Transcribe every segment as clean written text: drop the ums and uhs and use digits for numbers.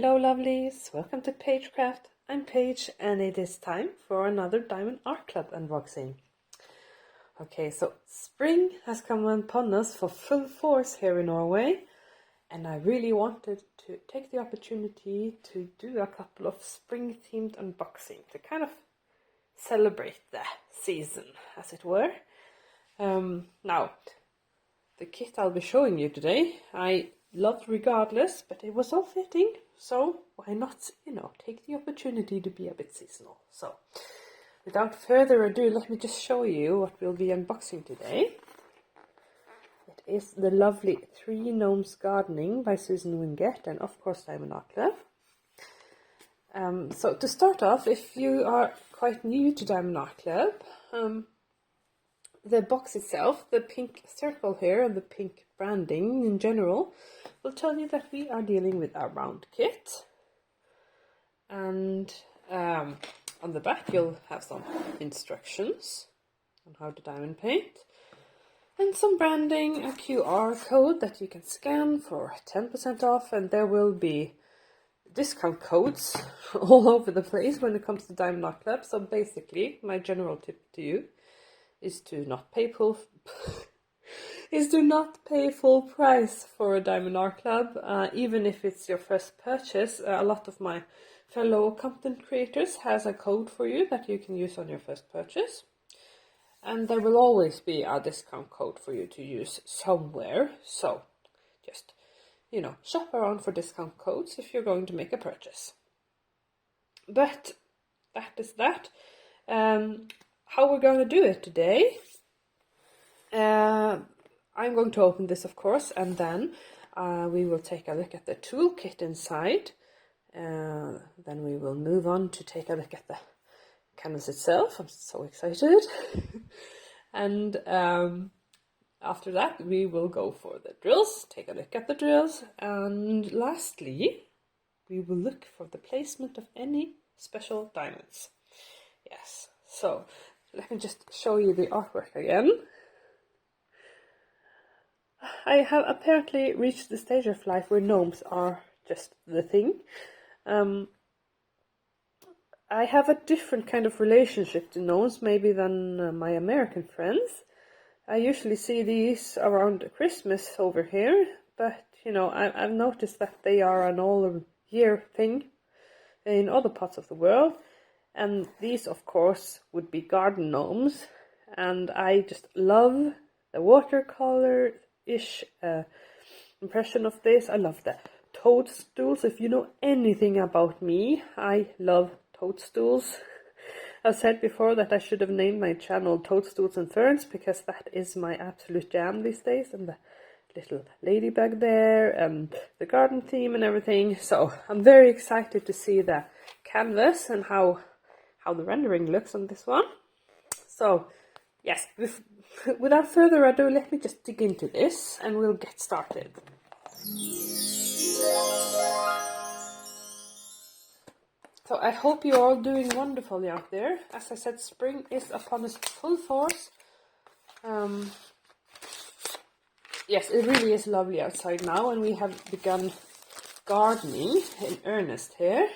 Hello lovelies, welcome to Pagecraft. I'm Paige and it is time for another Diamond Art Club unboxing. Okay, so spring has come upon us for full force here in Norway and I really wanted to take the opportunity to do a couple of spring themed unboxing to kind of celebrate the season, as it were. Now, the kit I'll be showing you today, I loved regardless, but it was all fitting, so why not, take the opportunity to be a bit seasonal. So, without further ado, let me just show you what we'll be unboxing today. It is the lovely 3 Gnomes Gardening by Susan Winget and of course Diamond Art Club. So to start off, if you are quite new to Diamond Art Club, the box itself, the pink circle here and the pink branding in general, will tell you that we are dealing with a round kit. And on the back you'll have some instructions on how to diamond paint. And some branding, a QR code that you can scan for 10% off, and there will be discount codes all over the place when it comes to Diamond Art Club. So basically, my general tip to you is to not pay full price for a Diamond Art Club, even if it's your first purchase. A lot of my fellow content creators has a code for you that you can use on your first purchase. And there will always be a discount code for you to use somewhere. So just, shop around for discount codes if you're going to make a purchase. But that is that. How we're going to do it today. I'm going to open this, of course, and then we will take a look at the toolkit inside. Then we will move on to take a look at the canvas itself. I'm so excited. And after that we will go for the drills, take a look at the drills, and lastly we will look for the placement of any special diamonds. Yes, so let me just show you the artwork again. I have apparently reached the stage of life where gnomes are just the thing. I have a different kind of relationship to gnomes maybe than my American friends. I usually see these around Christmas over here, but I've noticed that they are an all-year thing in other parts of the world. And these, of course, would be garden gnomes, and I just love the watercolor-ish impression of this. I love the toadstools. If you know anything about me, I love toadstools. I've said before that I should have named my channel Toadstools and Ferns, because that is my absolute jam these days, and the little ladybug there, and the garden theme and everything. So I'm very excited to see the canvas and how the rendering looks on this one. So yes, without further ado, let me just dig into this and we'll get started. So I hope you're all doing wonderfully out there. As I said, spring is upon us full force. Yes, it really is lovely outside now, and we have begun gardening in earnest here.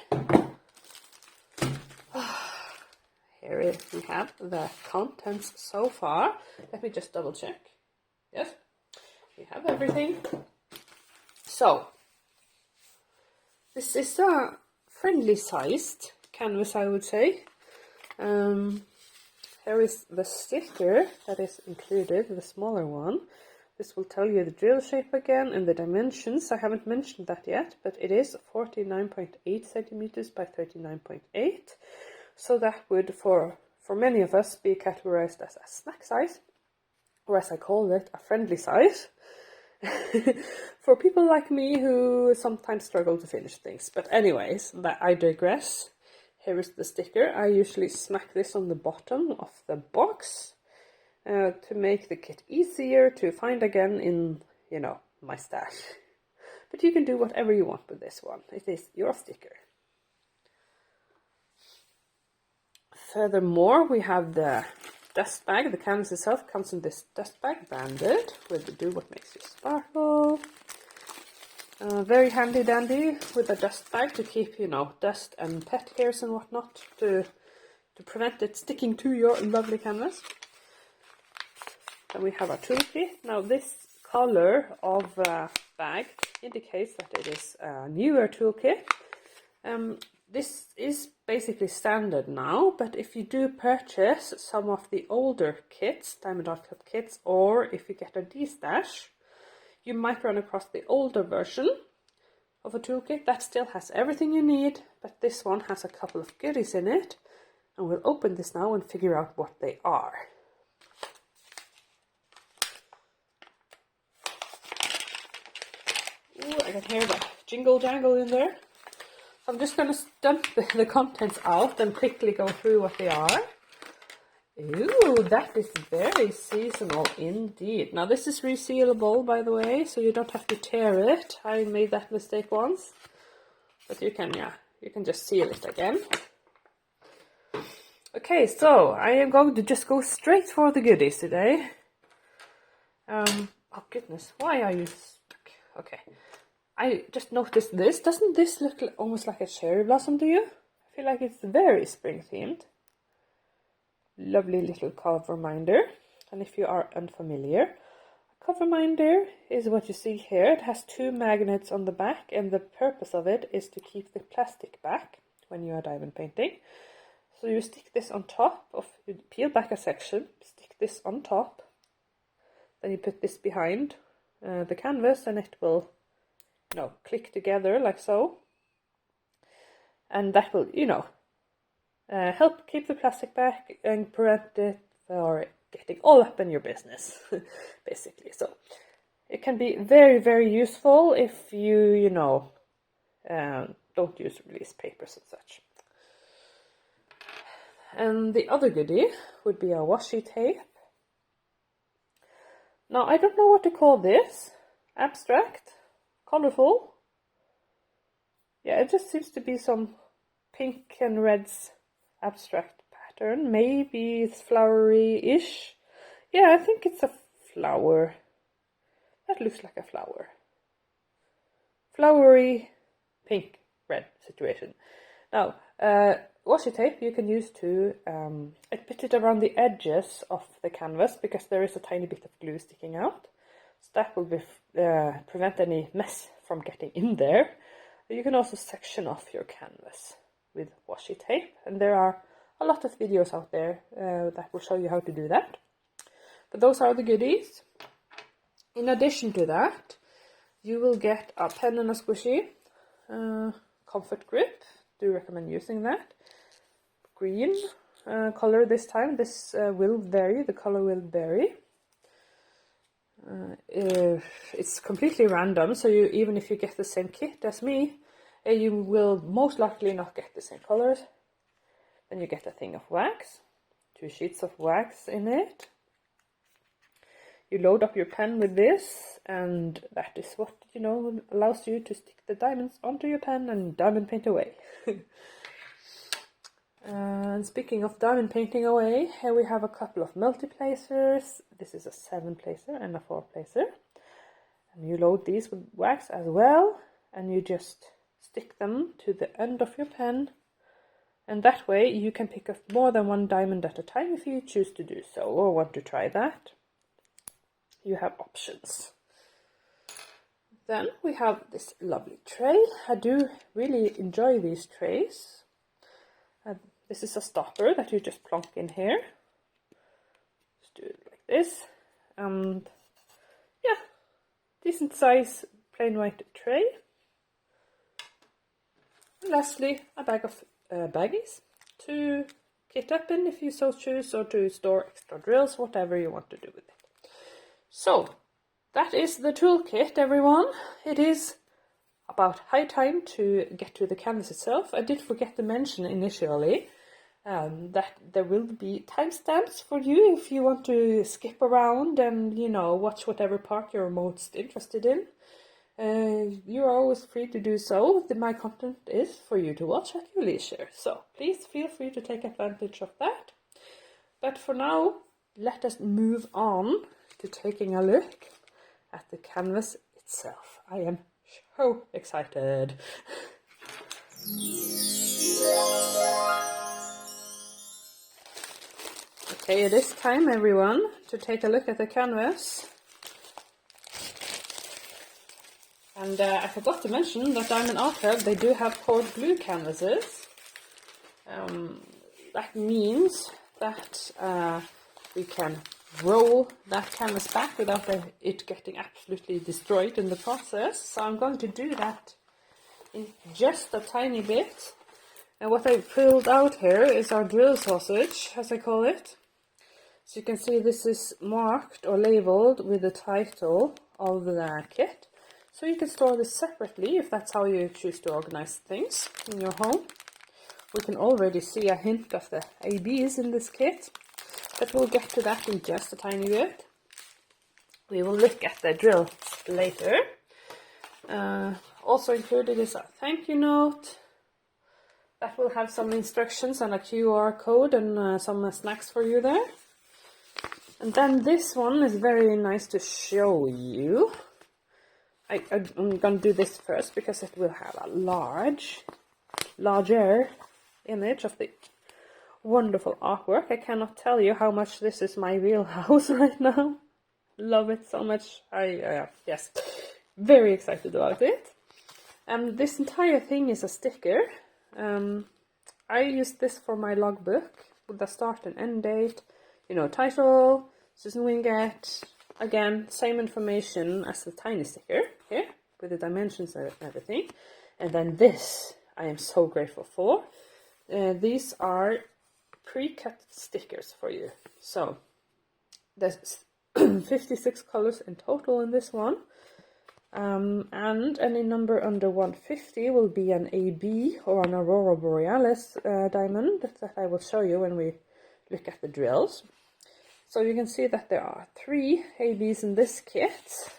Here we have the contents so far. Let me just double check. Yes, we have everything. So, this is a friendly sized canvas, I would say. Here is the sticker that is included, the smaller one. This will tell you the drill shape again and the dimensions. I haven't mentioned that yet, but it is 49.8 centimeters by 39.8. So that would, for many of us, be categorized as a snack size, or as I call it, a friendly size. For people like me who sometimes struggle to finish things. But anyways, I digress. Here is the sticker. I usually smack this on the bottom of the box to make the kit easier to find again in, my stash. But you can do whatever you want with this one. It is your sticker. Furthermore, we have the dust bag. The canvas itself comes in this dust bag, branded with the Do What Makes You Sparkle. Very handy dandy with a dust bag to keep, you know, dust and pet hairs and whatnot to prevent it sticking to your lovely canvas. Then we have our toolkit. Now this color of bag indicates that it is a newer toolkit. This is basically standard now, but if you do purchase some of the older kits, Diamond Art Club kits, or if you get a D-stash, you might run across the older version of a toolkit that still has everything you need, but this one has a couple of goodies in it. And we'll open this now and figure out what they are. Ooh, I can hear the jingle jangle in there. I'm just going to dump the contents out and quickly go through what they are. Ooh, that is very seasonal indeed. Now this is resealable, by the way, so you don't have to tear it. I made that mistake once. But you can, yeah, you can just seal it again. Okay, so I am going to just go straight for the goodies today. Oh goodness, why are you stuck? Okay, I just noticed this. Doesn't this look almost like a cherry blossom to you? I feel like it's very spring themed. Lovely little cover minder. And if you are unfamiliar, a cover minder is what you see here. It has two magnets on the back, and the purpose of it is to keep the plastic back when you are diamond painting. So you stick this on top of, you peel back a section, stick this on top, then you put this behind the canvas, and it will, you know, click together like so. And that will, you know, help keep the plastic back and prevent it from getting all up in your business, basically. So it can be very, very useful if you know, don't use release papers and such. And the other goodie would be a washi tape. Now, I don't know what to call this. Abstract? Colorful? Yeah, it just seems to be some pink and reds abstract pattern. Maybe it's flowery-ish. Yeah, I think it's a flower. That looks like a flower. Flowery, pink, red situation. Now, washi tape you can use to put it around the edges of the canvas, because there is a tiny bit of glue sticking out. So that will prevent any mess from getting in there. You can also section off your canvas with washi tape, and there are a lot of videos out there that will show you how to do that. But those are the goodies. In addition to that, you will get a pen and a squishy, comfort grip. Do recommend using that. Green color this time. This will vary. The color will vary. It's completely random, so even if you get the same kit as me, you will most likely not get the same colors. Then you get a thing of wax, 2 sheets of wax in it. You load up your pen with this, and that is what, you know, allows you to stick the diamonds onto your pen and diamond paint away. And speaking of diamond painting away, here we have a couple of multi-placers. This is a 7-placer and a 4-placer. And you load these with wax as well, and you just stick them to the end of your pen. And that way you can pick up more than one diamond at a time if you choose to do so, or want to try that. You have options. Then we have this lovely tray. I do really enjoy these trays. This is a stopper that you just plonk in here. Just do it like this. And yeah, decent size plain white tray. And lastly, a bag of baggies to kit up in if you so choose, or to store extra drills, whatever you want to do with it. So that is the toolkit, everyone. It is about high time to get to the canvas itself. I did forget to mention initially that there will be timestamps for you if you want to skip around and, you know, watch whatever part you're most interested in. You are always free to do so. My content is for you to watch at your leisure, so please feel free to take advantage of that. But for now, let us move on to taking a look at the canvas itself. I am So excited. Okay, it is time, everyone, to take a look at the canvas. And I forgot to mention that Diamond Art Club, they do have poured glue canvases. That means that we can roll that canvas back without it getting absolutely destroyed in the process. So I'm going to do that in just a tiny bit. And what I filled out here is our drill sausage, as I call it. So you can see this is marked or labeled with the title of the kit. So you can store this separately if that's how you choose to organize things in your home. We can already see a hint of the ABs in this kit, but we'll get to that in just a tiny bit. We will look at the drills later. Also included is a thank you note. That will have some instructions and a QR code and some snacks for you there. And then this one is very nice to show you. I'm going to do this first because it will have a larger image of the wonderful artwork. I cannot tell you how much this is my wheelhouse right now. Love it so much. Yes, very excited about it. This entire thing is a sticker. I used this for my logbook with the start and end date, title, Susan Winget. Again, same information as the tiny sticker here with the dimensions and everything. And then this I am so grateful for. These are pre-cut stickers for you. So there's 56 colors in total in this one. And any number under 150 will be an AB or an Aurora Borealis diamond that I will show you when we look at the drills. So you can see that there are 3 ABs in this kit.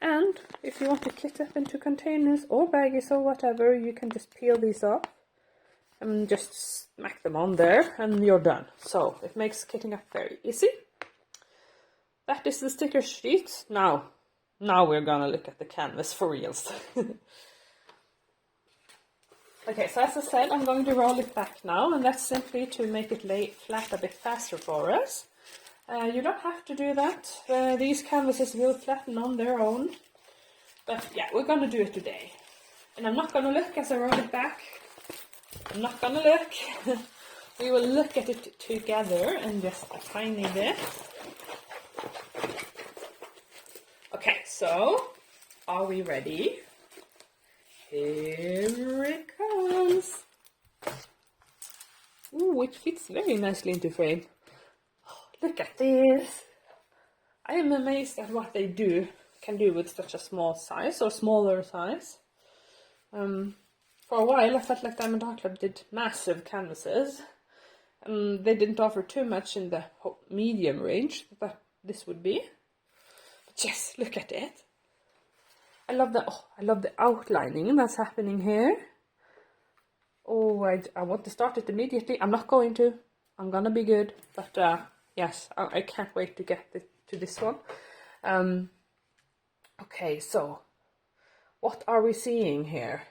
And if you want to kit up into containers or baggies or whatever, you can just peel these off and just smack them on there and you're done. So it makes kitting up very easy. That is the sticker sheet. Now we're gonna look at the canvas for reals. Okay, so as I said, I'm going to roll it back now, and that's simply to make it lay flat a bit faster for us. You don't have to do that. These canvases will flatten on their own. But yeah, we're gonna do it today. And I'm not gonna look as I roll it back. I'm not gonna look. We will look at it together in just a tiny bit. Okay, so are we ready? Here it comes. Ooh, it fits very nicely into frame. Oh, look at this. I am amazed at what they can do with such a small size or smaller size. For a while I felt like Diamond Art Club did massive canvases. They didn't offer too much in the medium range that this would be. Yes, look at it. I love the outlining that's happening here. Oh, I want to start it immediately. I'm not going to. I'm gonna be good. But yes, I can't wait to get to this one. Okay, so what are we seeing here?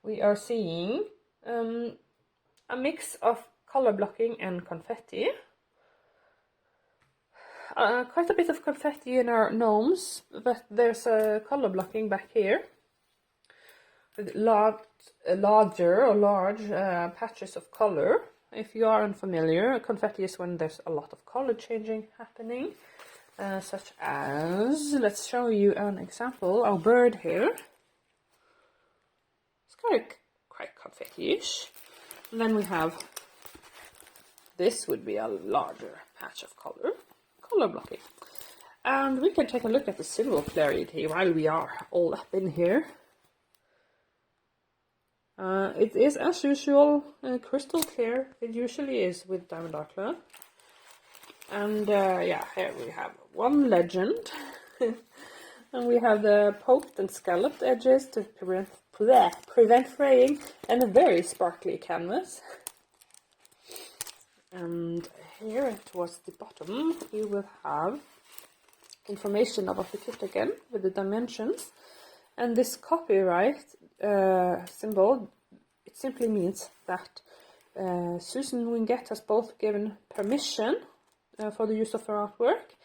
We are seeing a mix of color blocking and confetti. Quite a bit of confetti in our gnomes, but there's a color blocking back here with large patches of color. If you are unfamiliar, confetti is when there's a lot of color changing happening, such as, let's show you an example. Our bird here, it's quite confetti-ish. And then we have, this would be a larger patch of color blocking. And we can take a look at the symbol clarity while we are all up in here. It is, as usual, crystal clear. It usually is with Diamond Art Club. And yeah, here we have one legend. And we have the poked and scalloped edges to prevent fraying, and a very sparkly canvas. And here towards the bottom we will have information about the kit again with the dimensions. And this copyright symbol, it simply means that Susan Winget has both given permission for the use of her artwork,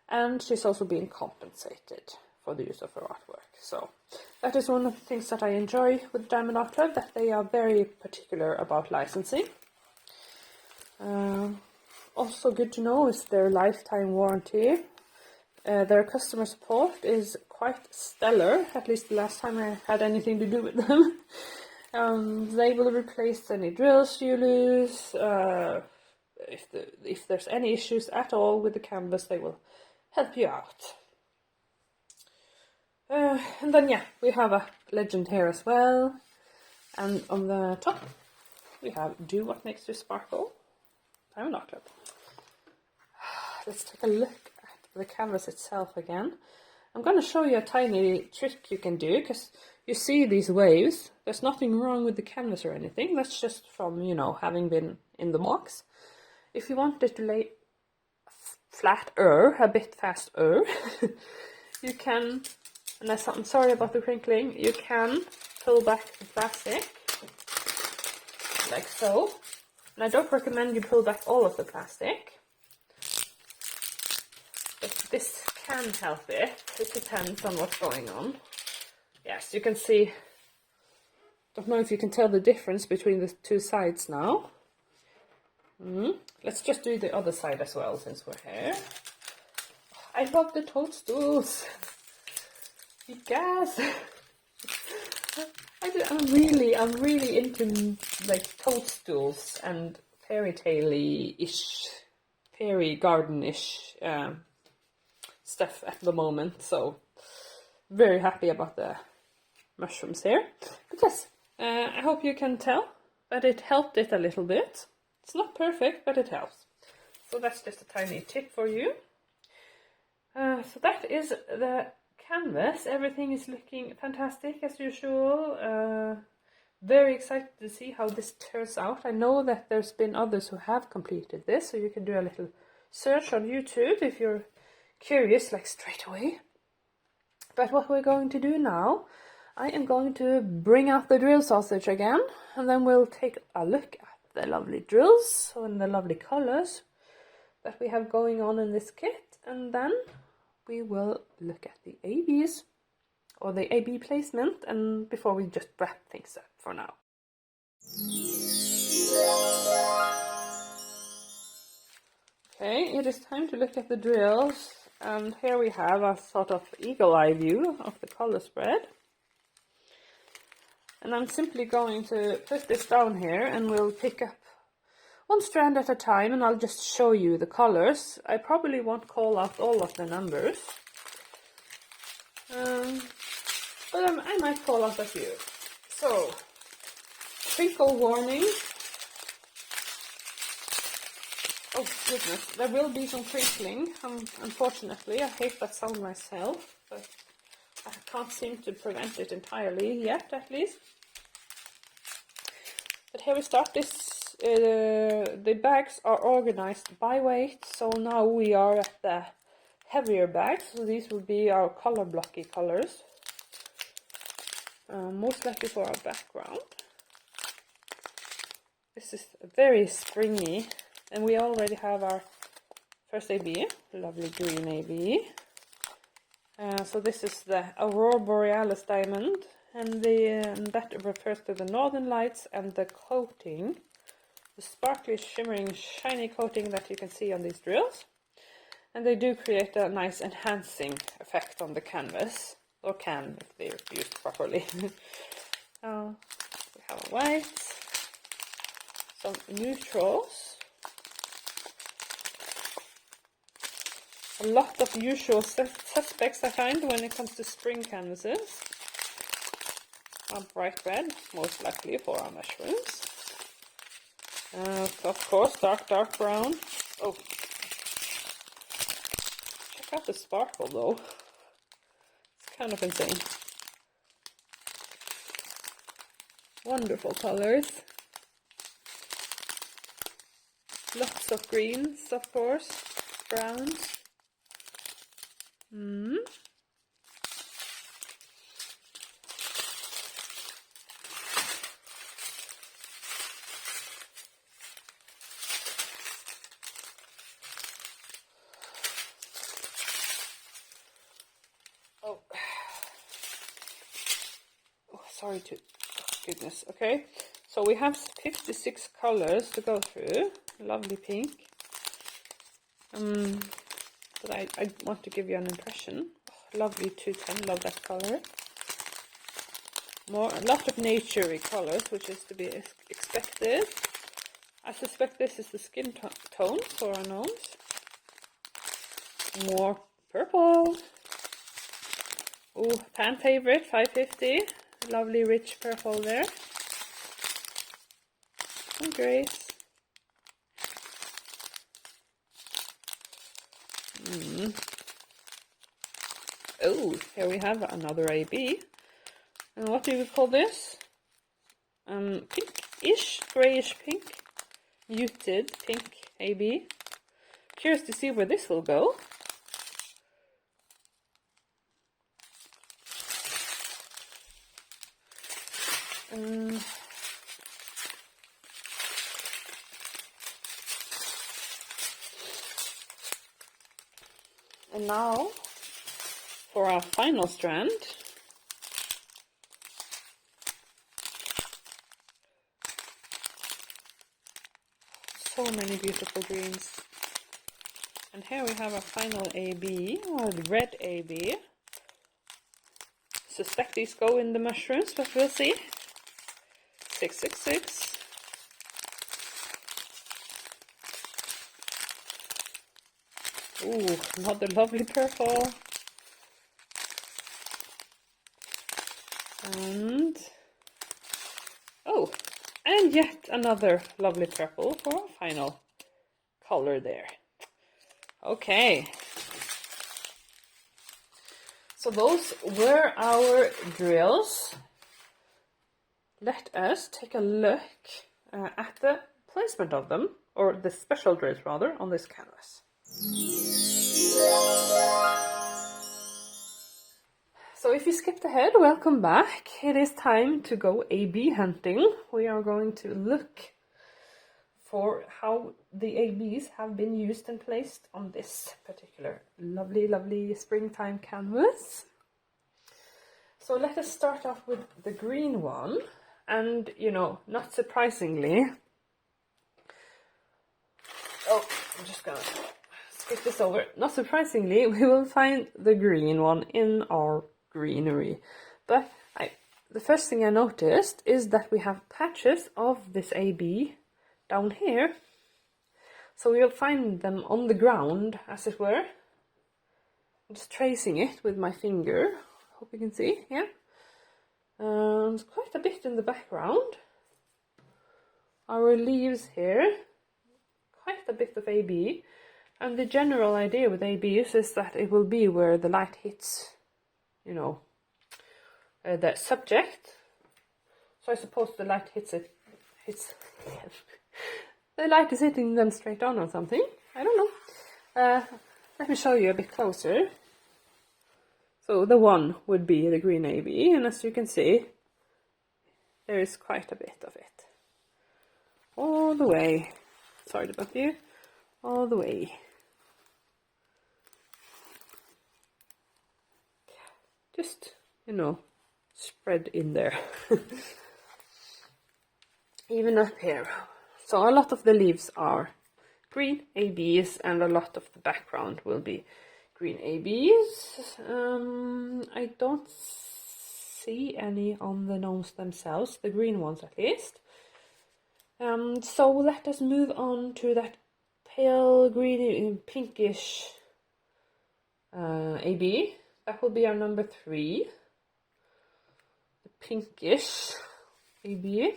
and she's also being compensated for the use of her artwork. So that is one of the things that I enjoy with Diamond Art Club, that they are very particular about licensing. Also good to know is their lifetime warranty. Their customer support is quite stellar, at least the last time I had anything to do with them. They will replace any drills you lose. If there's any issues at all with the canvas, they will help you out. And then yeah, we have a legend here as well. And on the top, we have Do What Makes You Sparkle, Diamond Art Club. Let's take a look at the canvas itself again. I'm going to show you a tiny trick you can do, because you see these waves. There's nothing wrong with the canvas or anything. That's just from, you know, having been in the box. If you want it to lay flatter, a bit faster, you can, and I'm sorry about the crinkling, you can pull back the plastic, like so. And I don't recommend you pull back all of the plastic, but this can help it. It depends on what's going on. Yes, you can see, don't know if you can tell the difference between the two sides now. Let's just do the other side as well, since we're here. I love the toadstools. You guys, I'm really into like toadstools and fairy tale-ish, fairy garden-ish stuff at the moment. So very happy about the mushrooms here. But yes, I hope you can tell that it helped it a little bit. It's not perfect, but it helps. So that's just a tiny tip for you. So that is the canvas. Everything is looking fantastic as usual. Very excited to see how this turns out. I know that there's been others who have completed this, so you can do a little search on YouTube if you're curious, like straight away. But what we're going to do now, I am going to bring out the drill sausage again, and then we'll take a look at the lovely drills and the lovely colors that we have going on in this kit, and then we will look at the ABs, or the AB placement, and before we just wrap things up for now. Okay, it is time to look at the drills, and here we have a sort of eagle eye view of the color spread. And I'm simply going to put this down here, and we'll pick up one strand at a time, and I'll just show you the colors. I probably won't call out all of the numbers, but I might call out a few. So, crinkle warning. Oh goodness, there will be some crinkling, unfortunately. I hate that sound myself, but I can't seem to prevent it entirely yet, at least. But here we start. The bags are organized by weight, so now we are at the heavier bags. So these will be our color blocky colors, most likely for our background. This is very springy, and we already have our first AB, lovely green AB. So this is the Aurora Borealis diamond, and that refers to the northern lights and the coating, the sparkly, shimmering, shiny coating that you can see on these drills. And they do create a nice enhancing effect on the canvas, or can if they're used properly. We have a white, some neutrals, a lot of usual suspects I find when it comes to spring canvases. A bright red, most likely for our mushrooms. Of course, dark brown. Oh, check out the sparkle though. It's kind of insane. Wonderful colors. Lots of greens, of course, browns. Mm. Oh. Oh, sorry to goodness. Okay, so we have 56 colors to go through. Lovely pink. But I want to give you an impression. Oh, lovely 210, love that color. A lot of naturey colors, which is to be expected. I suspect this is the skin tone for our nose. More purple. Oh, pan favorite, 550. Lovely rich purple there. Some grays. Oh, here we have another AB. And what do we call this? Pink-ish, grayish pink. Muted pink AB. Curious to see where this will go. And now for our final strand. So many beautiful greens. And here we have our final AB, or the red AB. Suspect these go in the mushrooms, but we'll see. 666. Ooh, another lovely purple. And oh, and yet another lovely purple for our final color there. Okay. So those were our drills. Let us take a look at the placement of them, or the special drills rather, on this canvas. So if you skipped ahead, welcome back. It is time to go AB hunting. We are going to look for how the ABs have been used and placed on this particular lovely, lovely springtime canvas. So let us start off with the green one. And, you know, not surprisingly... Oh, I'm just gonna skip this over. Not surprisingly, we will find the green one in our greenery. But the first thing I noticed is that we have patches of this AB down here. So we'll find them on the ground, as it were. I'm just tracing it with my finger. Hope you can see, yeah. There's quite a bit in the background. Our leaves here, quite a bit of AB. And the general idea with ABs is that it will be where the light hits, you know, the subject. So I suppose the light hits it, the light is hitting them straight on or something. I don't know. Let me show you a bit closer. So the one would be the green AB, and as you can see, there is quite a bit of it. All the way. Sorry about you. All the way. Just, you know, spread in there. Even up here. So a lot of the leaves are green ABs, and a lot of the background will be green ABs. I don't see any on the gnomes themselves, the green ones at least. So let us move on to that pale green, pinkish AB. That will be our number 3. The pinkish AB.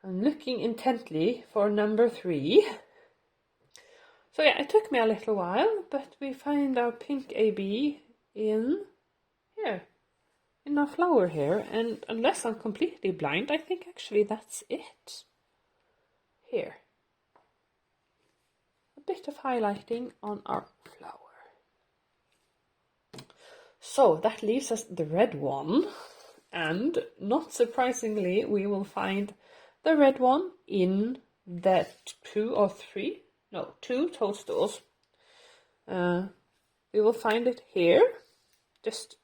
I'm looking intently for number 3. So yeah, it took me a little while, but we find our pink AB in here, in our flower here, and unless I'm completely blind, I think actually that's it. Here. A bit of highlighting on our flower. So that leaves us the red one, and not surprisingly, we will find the red one in the two toadstools. We will find it here, just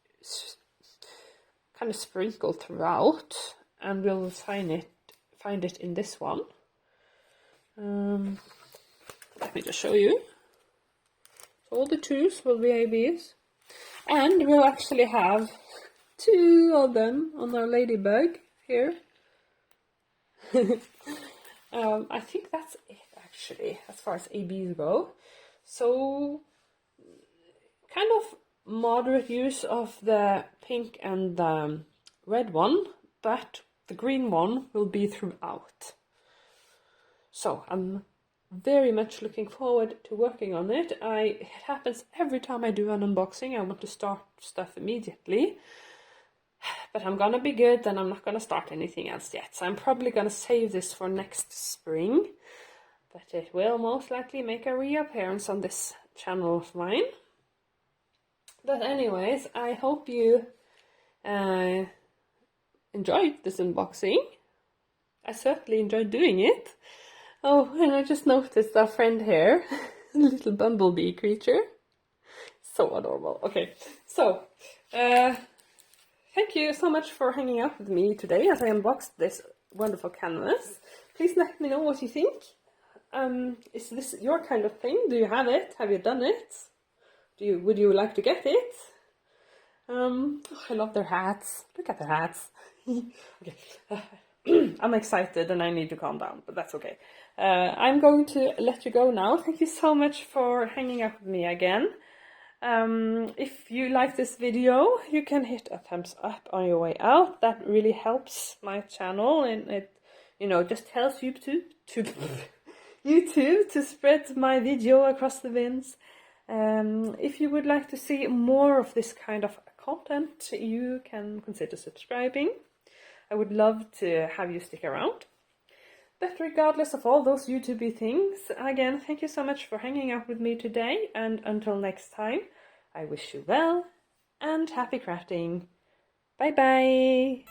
kind of sprinkled throughout, and we'll find it in this one. Let me just show you. So all the twos will be ABs, and we'll actually have 2 of them on our ladybug here. I think that's it actually, as far as ABs go. So kind of moderate use of the pink and the red one, but the green one will be throughout. So I'm very much looking forward to working on it. It happens every time I do an unboxing. I want to start stuff immediately. But I'm gonna be good, and I'm not gonna start anything else yet. So I'm probably gonna save this for next spring. But it will most likely make a reappearance on this channel of mine. But anyways, I hope you enjoyed this unboxing. I certainly enjoyed doing it. Oh, and I just noticed our friend here, a little bumblebee creature. So adorable. Okay, so thank you so much for hanging out with me today as I unboxed this wonderful canvas. Please let me know what you think. Is this your kind of thing? Do you have it? Have you done it? Would you like to get it? Oh, I love their hats. Look at their hats. Okay. I'm excited and I need to calm down, but that's okay. I'm going to let you go now. Thank you so much for hanging out with me again. If you like this video, you can hit a thumbs up on your way out. That really helps my channel, and it, just helps YouTube to spread my video across the bins. If you would like to see more of this kind of content, you can consider subscribing. I would love to have you stick around. But regardless of all those YouTube things, again, thank you so much for hanging out with me today, and until next time, I wish you well and happy crafting. Bye bye!